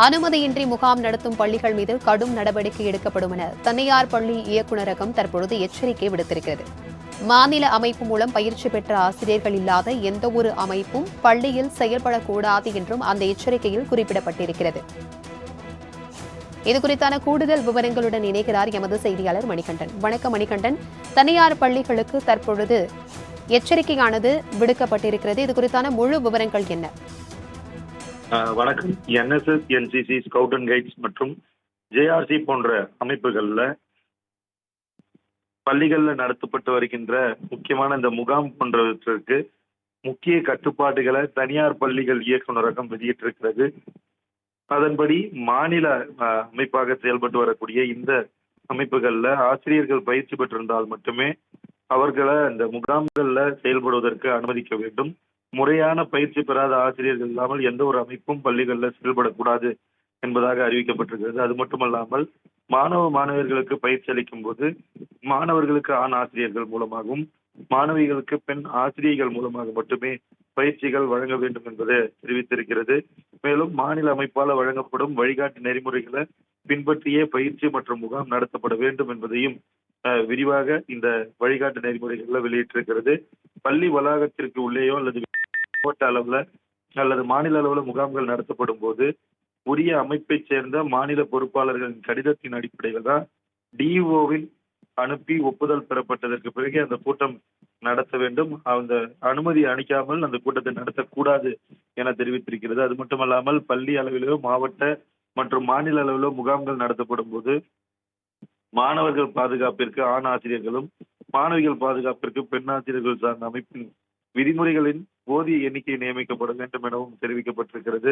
அனுமதியின்றி முகாம் நடத்தும் பள்ளிகள் மீது கடும் நடவடிக்கை எடுக்கப்படும் என தனியார் பள்ளி இயக்குநரகம் தற்பொழுது எச்சரிக்கை விடுத்திருக்கிறது. மாநில அமைப்பு மூலம் பயிற்சி பெற்ற ஆசிரியர்கள் இல்லாத எந்தவொரு அமைப்பும் பள்ளியில் செயல்படக்கூடாது என்றும் அந்த எச்சரிக்கையில் குறிப்பிடப்பட்டிருக்கிறது. இதுகுறித்தான கூடுதல் விவரங்களுடன் இணைகிறார் எமது செய்தியாளர் மணிகண்டன். வணக்கம் மணிகண்டன். தனியார் பள்ளிகளுக்கு தற்பொழுது எச்சரிக்கையானது விடுக்கப்பட்டிருக்கிறது. இது குறித்தான முழு விவரங்கள் என்ன? வணக்கம். NSS, NCC, scout and guides மற்றும் JRC போன்ற அமைப்புகள்ல பள்ளிகள்ல நடத்தப்பட்டு வருகின்ற முக்கியமான இந்த முகாம் போன்றவற்றிற்கு முக்கிய கட்டுப்பாடுகளை தனியார் பள்ளிகள் இயக்குநரகம் வெளியிட்டிருக்கிறது. அதன்படி மாநில அமைப்பாக செயல்பட்டு வரக்கூடிய இந்த அமைப்புகள்ல ஆசிரியர்கள் பயிற்சி பெற்றிருந்தால் மட்டுமே அவர்களை இந்த முகாம்கள்ல செயல்படுவதற்கு அனுமதிக்க வேண்டும். முறையான பயிற்சி பெறாத ஆசிரியர்கள் இல்லாமல் எந்த ஒரு அமைப்பும் பள்ளிகள்ல செயல்படக்கூடாது என்பதாக அறிவிக்கப்பட்டிருக்கிறது. அது மட்டுமல்லாமல் மாணவர்களுக்கு பயிற்சி அளிக்கும் போது மாணவர்களுக்கு ஆண் ஆசிரியர்கள் மூலமாகவும் மாணவிகளுக்கு பெண் ஆசிரியர்கள் மூலமாக மட்டுமே பயிற்சிகள் வழங்க வேண்டும் என்பதை தெரிவித்திருக்கிறது. மேலும் மாநில அமைப்பால் வழங்கப்படும் வழிகாட்டு நெறிமுறைகளை பின்பற்றியே பயிற்சி மற்றும் முகாம் நடத்தப்பட வேண்டும் என்பதையும் விரிவாக இந்த வழிகாட்டு நெறிமுறைகள்ல வெளியிட்டிருக்கிறது. பள்ளி வளாகத்திற்கு உள்ளேயோ அல்லது மாவட்ட அளவுல அல்லது மாநில அளவுல முகாம்கள் நடத்தப்படும் போது உரிய அமைப்பை சேர்ந்த மாநில பொறுப்பாளர்களின் கடிதத்தின் அடிப்படையில் தான் DO-வின் அனுப்பி ஒப்புதல் பெறப்பட்டதற்கு பிறகு அந்த கூட்டம் நடத்த வேண்டும். அந்த அனுமதி அளிக்காமல் அந்த கூட்டத்தை நடத்தக்கூடாது என தெரிவித்திருக்கிறது. அது மட்டுமல்லாமல் பள்ளி அளவிலோ மாவட்ட மற்றும் மாநில அளவிலோ முகாம்கள் நடத்தப்படும் போது மாணவர்கள் பாதுகாப்பிற்கு ஆண் ஆசிரியர்களும் மாணவிகள் பாதுகாப்பிற்கு பெண் ஆசிரியர்கள் சார்ந்த அமைப்பின் விதிமுறைகளின் போதிய எண்ணிக்கை நியமிக்கப்பட வேண்டும் எனவும் தெரிவிக்கப்பட்டிருக்கிறது.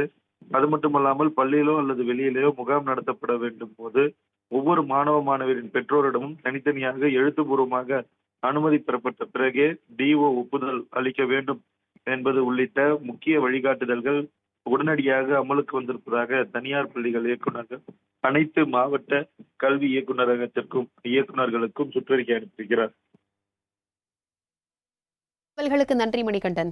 அது மட்டுமல்லாமல் பள்ளியிலோ அல்லது வெளியிலேயோ முகாம் நடத்தப்பட வேண்டும் போது ஒவ்வொரு மாணவரின் பெற்றோரிடமும் தனித்தனியாக எழுத்துப்பூர்வமாக அனுமதி பெறப்பட்ட பிறகே DO ஒப்புதல் அளிக்க வேண்டும் என்பது உள்ளிட்ட முக்கிய வழிகாட்டுதல்கள் உடனடியாக அமலுக்கு வந்திருப்பதாக தனியார் பள்ளிகள் இயக்குநர்கள் அனைத்து மாவட்ட கல்வி இயக்குநர்களுக்கும் சுற்றறிக்கை அனுப்பியிருக்கிறார். நன்றி மணிகண்டன்.